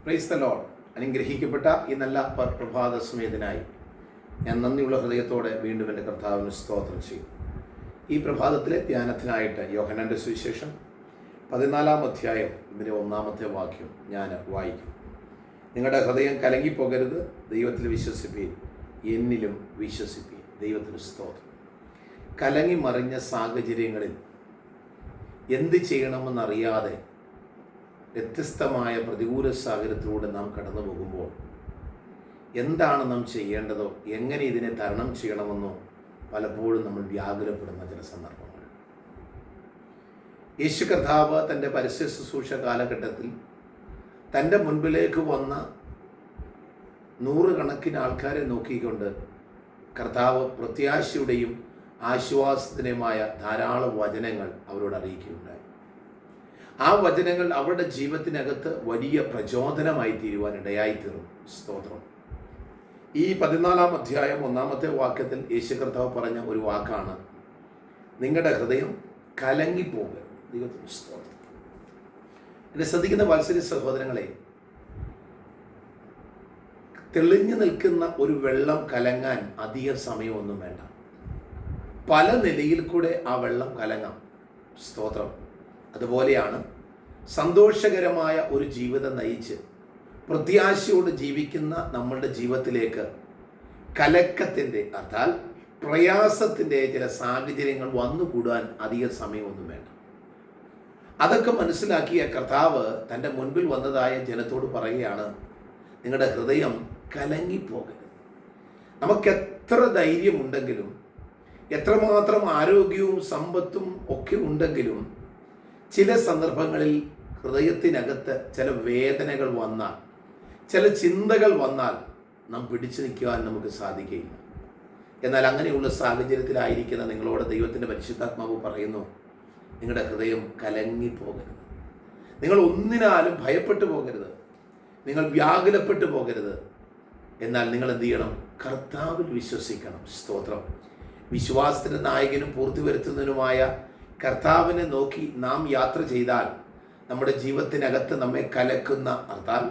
Praise the Lord. അനുഗ്രഹിക്കപ്പെട്ട ഈ നല്ല പ്രഭാത സമയത്തിനായി ഞാൻ നന്ദിയുള്ള ഹൃദയത്തോടെ വീണ്ടും എൻ്റെ കർത്താവിന് സ്തോത്രം ചെയ്യും. ഈ പ്രഭാതത്തിലെ ധ്യാനത്തിനായിട്ട് യോഹന്നാൻ്റെ സുവിശേഷം 14-ാം അധ്യായം ഇതിൻ്റെ 1-ാമത്തെ വാക്യം ഞാൻ വായിക്കും. നിങ്ങളുടെ ഹൃദയം കലങ്ങിപ്പോകരുത്, ദൈവത്തിൽ വിശ്വസിപ്പീൻ, എന്നിലും വിശ്വസിപ്പീൻ. ദൈവത്തിന് സ്തോത്രം. കലങ്ങി മറിഞ്ഞ സാഹചര്യങ്ങളിൽ എന്ത് ചെയ്യണമെന്നറിയാതെ വ്യത്യസ്തമായ പ്രതികൂല സാഹചര്യത്തിലൂടെ നാം കടന്നു പോകുമ്പോൾ എന്താണ് നാം ചെയ്യേണ്ടതോ, എങ്ങനെ ഇതിനെ തരണം ചെയ്യണമെന്നോ പലപ്പോഴും നമ്മൾ വ്യാകുലപ്പെടുന്ന ചില സന്ദർഭങ്ങൾ. യേശു കർത്താവ് തൻ്റെ പരസ്യ ശുശ്രൂഷ കാലഘട്ടത്തിൽ തൻ്റെ മുൻപിലേക്ക് വന്ന നൂറുകണക്കിന് ആൾക്കാരെ നോക്കിക്കൊണ്ട് കർത്താവ് പ്രത്യാശയുടെയും ആശ്വാസത്തിനുമായ ധാരാളം വചനങ്ങൾ അവരോട് അറിയിക്കുകയുണ്ടായി. ആ വചനങ്ങൾ അവരുടെ ജീവിതത്തിനകത്ത് വലിയ പ്രചോദനമായി തീരുവാൻ ഇടയായിത്തീർന്നു. സ്തോത്രം. ഈ 14-ാം അധ്യായം 1-ാമത്തെ വാക്യത്തിൽ യേശു കർത്താവ് പറഞ്ഞ ഒരു വാക്കാണ്, നിങ്ങളുടെ ഹൃദയം കലങ്ങിപ്പോകരുത്. ദൈവത്തിന് സ്തോത്രം. എന്നെ ശ്രദ്ധിക്കുന്ന വാത്സല്യ സഹോദരങ്ങളെ, തെളിഞ്ഞു നിൽക്കുന്ന ഒരു വെള്ളം കലങ്ങാൻ അധികം സമയമൊന്നും വേണ്ട. പല നിലയിൽ കൂടെ ആ വെള്ളം കലങ്ങാം. സ്തോത്രം. അതുപോലെയാണ് സന്തോഷകരമായ ഒരു ജീവിതം നയിച്ച് പ്രത്യാശയോട് ജീവിക്കുന്ന നമ്മളുടെ ജീവിതത്തിലേക്ക് കലക്കത്തിൻ്റെ അർത്ഥാൽ പ്രയാസത്തിൻ്റെ ചില സാഹചര്യങ്ങൾ വന്നുകൂടാൻ അധിക സമയമൊന്നും വേണ്ട. അതൊക്കെ മനസ്സിലാക്കിയ കർത്താവ് തൻ്റെ മുൻപിൽ വന്നതായ ജനത്തോട് പറയുകയാണ്, നിങ്ങളുടെ ഹൃദയം കലങ്ങിപ്പോകരുത്. നമുക്കെത്ര ധൈര്യമുണ്ടെങ്കിലും, എത്രമാത്രം ആരോഗ്യവും സമ്പത്തും ഒക്കെ ഉണ്ടെങ്കിലും, ചില സന്ദർഭങ്ങളിൽ ഹൃദയത്തിനകത്ത് ചില വേദനകൾ വന്നാൽ, ചില ചിന്തകൾ വന്നാൽ നാം പിടിച്ചു നിൽക്കുവാൻ നമുക്ക് സാധിക്കുകയില്ല. എന്നാൽ അങ്ങനെയുള്ള സാഹചര്യത്തിലായിരിക്കുന്ന നിങ്ങളോട് ദൈവത്തിൻ്റെ പരിശുദ്ധാത്മാവ് പറയുന്നു, നിങ്ങളുടെ ഹൃദയം കലങ്ങിപ്പോകരുത്. നിങ്ങൾ ഒന്നിനാലും ഭയപ്പെട്ടു പോകരുത്, നിങ്ങൾ വ്യാകുലപ്പെട്ടു പോകരുത്. എന്നാൽ നിങ്ങൾ എന്ത് ചെയ്യണം? കർത്താവിൽ വിശ്വസിക്കണം. സ്തോത്രം. വിശ്വാസത്തിൻ്റെ നായകനും പൂർത്തി വരുത്തുന്നതിനുമായ കർത്താവിനെ നോക്കി നാം യാത്ര ചെയ്താൽ നമ്മുടെ ജീവിതത്തിനകത്ത് നമ്മെ കലക്കുന്ന, അർത്ഥാൽ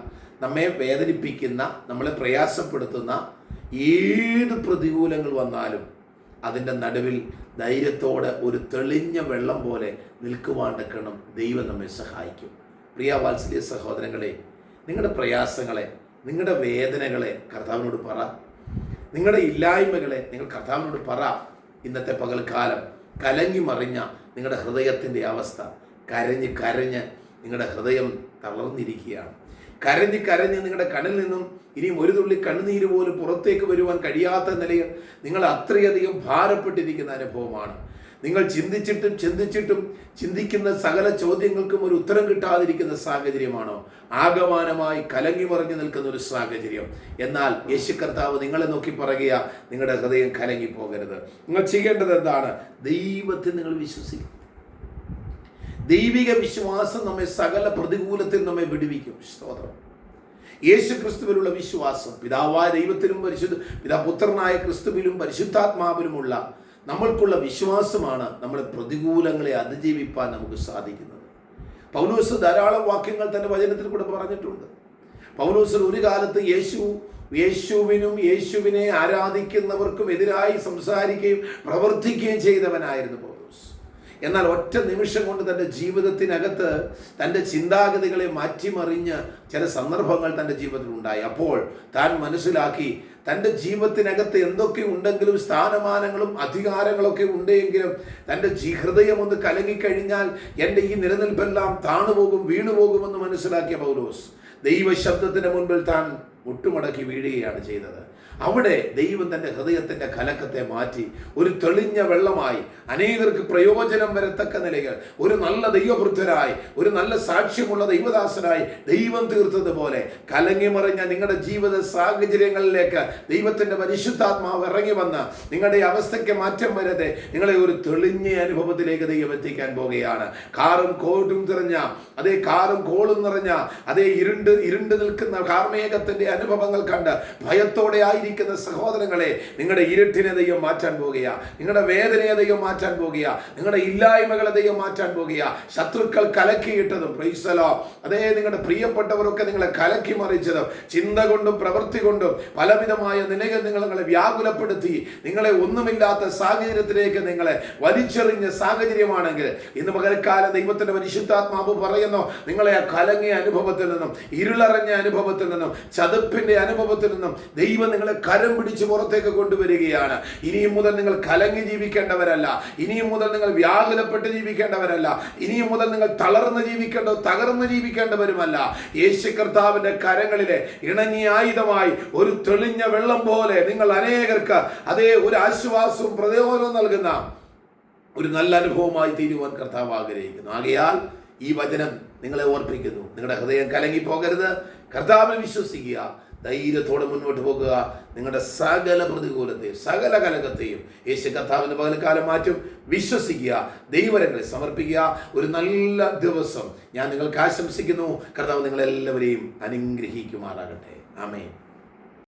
നമ്മെ വേദനിപ്പിക്കുന്ന, നമ്മളെ പ്രയാസപ്പെടുത്തുന്ന ഏത് പ്രതികൂലങ്ങൾ വന്നാലും അതിൻ്റെ നടുവിൽ ധൈര്യത്തോടെ ഒരു തെളിഞ്ഞ വെള്ളം പോലെ നിൽക്കുവാണ്ടക്കണം ദൈവം നമ്മെ സഹായിക്കും. പ്രിയ വാത്സല്യ സഹോദരങ്ങളെ, നിങ്ങളുടെ പ്രയാസങ്ങളെ, നിങ്ങളുടെ വേദനകളെ കർത്താവിനോട് പറ. നിങ്ങളുടെ ഇല്ലായ്മകളെ നിങ്ങൾ കർത്താവിനോട് പറ. ഇന്നത്തെ പകൽക്കാലം കലങ്ങി മറിഞ്ഞ നിങ്ങളുടെ ഹൃദയത്തിൻ്റെ അവസ്ഥ, കരഞ്ഞ് കരഞ്ഞ് നിങ്ങളുടെ ഹൃദയം തളർന്നിരിക്കുകയാണ്. കരഞ്ഞ് കരഞ്ഞ് നിങ്ങളുടെ കണ്ണിൽ നിന്നും ഇനിയും ഒരു തുള്ളി കണ്ണുനീര് പോലും പുറത്തേക്ക് വരുവാൻ കഴിയാത്ത നിലയിൽ നിങ്ങൾ അത്രയധികം ഭാരപ്പെട്ടിരിക്കുന്ന അനുഭവമാണ്. നിങ്ങൾ ചിന്തിച്ചിട്ടും ചിന്തിക്കുന്ന സകല ചോദ്യങ്ങൾക്കും ഒരു ഉത്തരം കിട്ടാതിരിക്കുന്ന സാഹചര്യമാണോ? ആകമാനമായി കലങ്ങി മറിഞ്ഞു നിൽക്കുന്ന ഒരു സാഹചര്യം. എന്നാൽ യേശു കർത്താവ് നിങ്ങളെ നോക്കി പറയുക, നിങ്ങളുടെ ഹൃദയം കലങ്ങി പോകരുത്. നിങ്ങൾ ചെയ്യേണ്ടത് എന്താണ്? ദൈവത്തിൽ നിങ്ങൾ വിശ്വസിക്കും. ദൈവിക വിശ്വാസം നമ്മെ സകല പ്രതികൂലത്തിൽ നമ്മെ വിടുവിക്കും. സ്തോത്രം. യേശു ക്രിസ്തുവിലുള്ള വിശ്വാസം, പിതാവായ ദൈവത്തിലും പുത്രനായ ക്രിസ്തുവിലും പരിശുദ്ധാത്മാവിലുമുള്ള നമ്മൾക്കുള്ള വിശ്വാസമാണ് നമ്മളെ പ്രതികൂലങ്ങളെ അതിജീവിപ്പാൻ നമുക്ക് സാധിക്കുന്നത്. പൗലോസ് ധാരാളം വാക്യങ്ങൾ തൻ്റെ വചനത്തിൽ കൂടെ പറഞ്ഞിട്ടുണ്ട്. പൗലോസ് ഒരു കാലത്ത് യേശുവിനും യേശുവിനെ ആരാധിക്കുന്നവർക്കും എതിരായി സംസാരിക്കുകയും പ്രവർത്തിക്കുകയും ചെയ്തവനായിരുന്നു പൗലോസ്. എന്നാൽ ഒറ്റ നിമിഷം കൊണ്ട് തൻ്റെ ജീവിതത്തിനകത്ത് തൻ്റെ ചിന്താഗതികളെ മാറ്റിമറിഞ്ഞ് ചില സന്ദർഭങ്ങൾ തൻ്റെ ജീവിതത്തിൽ ഉണ്ടായി. അപ്പോൾ താൻ മനസ്സിലാക്കി, തൻ്റെ ജീവിതത്തിനകത്ത് എന്തൊക്കെ ഉണ്ടെങ്കിലും, സ്ഥാനമാനങ്ങളും അധികാരങ്ങളൊക്കെ ഉണ്ടെങ്കിലും തൻ്റെ ഹൃദയം ഒന്ന് കലങ്ങിക്കഴിഞ്ഞാൽ എൻ്റെ ഈ നിലനിൽപ്പെല്ലാം താണുപോകും, വീണുപോകുമെന്ന് മനസ്സിലാക്കിയ പൗലോസ് ദൈവശബ്ദത്തിന് മുൻപിൽ താൻ മുട്ടുമടക്കി വീഴുകയാണ് ചെയ്തത്. അവിടെ ദൈവം തൻ്റെ ഹൃദയത്തിൻ്റെ കലക്കത്തെ മാറ്റി ഒരു തെളിഞ്ഞ വെള്ളമായി അനേകർക്ക് പ്രയോജനം വരത്തക്ക നിലയിൽ ഒരു നല്ല ദൈവവൃദ്ധരായി, ഒരു നല്ല സാക്ഷ്യമുള്ള ദൈവദാസനായി ദൈവം തീർത്തതുപോലെ കലങ്ങി മറിഞ്ഞ നിങ്ങളുടെ ജീവിത സാഹചര്യങ്ങളിലേക്ക് ദൈവത്തിൻ്റെ പരിശുദ്ധാത്മാവ് ഇറങ്ങി വന്ന് നിങ്ങളുടെ അവസ്ഥയ്ക്ക് മാറ്റം വരാതെ നിങ്ങളെ ഒരു തെളിഞ്ഞ അനുഭവത്തിലേക്ക് ദൈവം എത്തിക്കാൻ പോകുകയാണ്. കാറും കോട്ടും നിറഞ്ഞ, അതേ കാറും കോളും നിറഞ്ഞ, അതേ ഇരുണ്ട് നിൽക്കുന്ന കാർമേഘത്തിൻ്റെ അനുഭവങ്ങൾ കണ്ട് ഭയത്തോടെ ആയിരിക്കുന്ന സഹോദരങ്ങളെ, നിങ്ങളുടെ ഇരുട്ടിനെ ദൈവം മാറ്റാൻ പോകുക, നിങ്ങളുടെ വേദനയെ ദൈവം മാറ്റാൻ പോകുക, നിങ്ങളുടെ ഇല്ലായ്മകളെ ദൈവം മാറ്റാൻ പോകുക. ശത്രുക്കൾ കലക്കിയിട്ടതും പ്രൈസലോ അതേ നിങ്ങളുടെ പ്രിയപ്പെട്ടവരൊക്കെ നിങ്ങളെ കലക്കി മറിച്ചതും ചിന്ത കൊണ്ടും പ്രവൃത്തി കൊണ്ടും പലവിധമായ നിങ്ങളെ വ്യാകുലപ്പെടുത്തി നിങ്ങളെ ഒന്നുമില്ലാത്ത സാഹചര്യത്തിലേക്ക് നിങ്ങളെ വലിച്ചെറിഞ്ഞ സാഹചര്യമാണെങ്കിൽ ഇന്ന് പകൽക്കാലം ദൈവത്തിന്റെ പരിശുദ്ധാത്മാവ് പറയുന്നു, നിങ്ങളെ ആ കലങ്ങിയ അനുഭവത്തിൽ നിന്നും, ഇരുളറിഞ്ഞ അനുഭവത്തിൽ നിന്നും, ചതുപ്പിന്റെ അനുഭവത്തിൽ നിന്നും ദൈവം നിങ്ങളെ കരം പിടിച്ച് പുറത്തേക്ക് കൊണ്ടുവരികയാണ്. ഇനിയും മുതൽ നിങ്ങൾ കലങ്ങി ജീവിക്കേണ്ടവരല്ല, ഇനിയും മുതൽ നിങ്ങൾ വ്യാകുലപ്പെട്ട് ജീവിക്കേണ്ടവരല്ല, ഇനിയും മുതൽ നിങ്ങൾ തളർന്ന് തകർന്ന് ജീവിക്കേണ്ടവരുമല്ല. യേശു കർത്താവിന്റെ കരങ്ങളിലെ ഇണങ്ങിയ ആയുധമായി ഒരു തെളിഞ്ഞ വെള്ളം പോലെ നിങ്ങൾ അനേകർക്ക് അതേ ഒരു ആശ്വാസവും പ്രചോദനവും നൽകുന്ന ഒരു നല്ല അനുഭവമായി തീരുവാൻ കർത്താവ് ആഗ്രഹിക്കുന്നു. ആകയാൽ ഈ വചനം നിങ്ങളെ ഓർപ്പിക്കുന്നു, നിങ്ങളുടെ ഹൃദയം കലങ്ങി പോകരുത്. കർത്താവിൽ വിശ്വസിക്കുക, ധൈര്യത്തോടെ മുന്നോട്ട് പോകുക. നിങ്ങളുടെ സകല പ്രതികൂലത്തെയും സകല കലകത്തെയും യേശു കർത്താവിന്റെ പകൽക്കാലം മാറ്റും. വിശ്വസിക്കുക, ദൈവരങ്ങളെ സമർപ്പിക്കുക. ഒരു നല്ല ദിവസം ഞാൻ നിങ്ങൾക്ക് ആശംസിക്കുന്നു. കർത്താവ് നിങ്ങളെല്ലാവരെയും അനുഗ്രഹിക്കുമാറാകട്ടെ. ആമേൻ.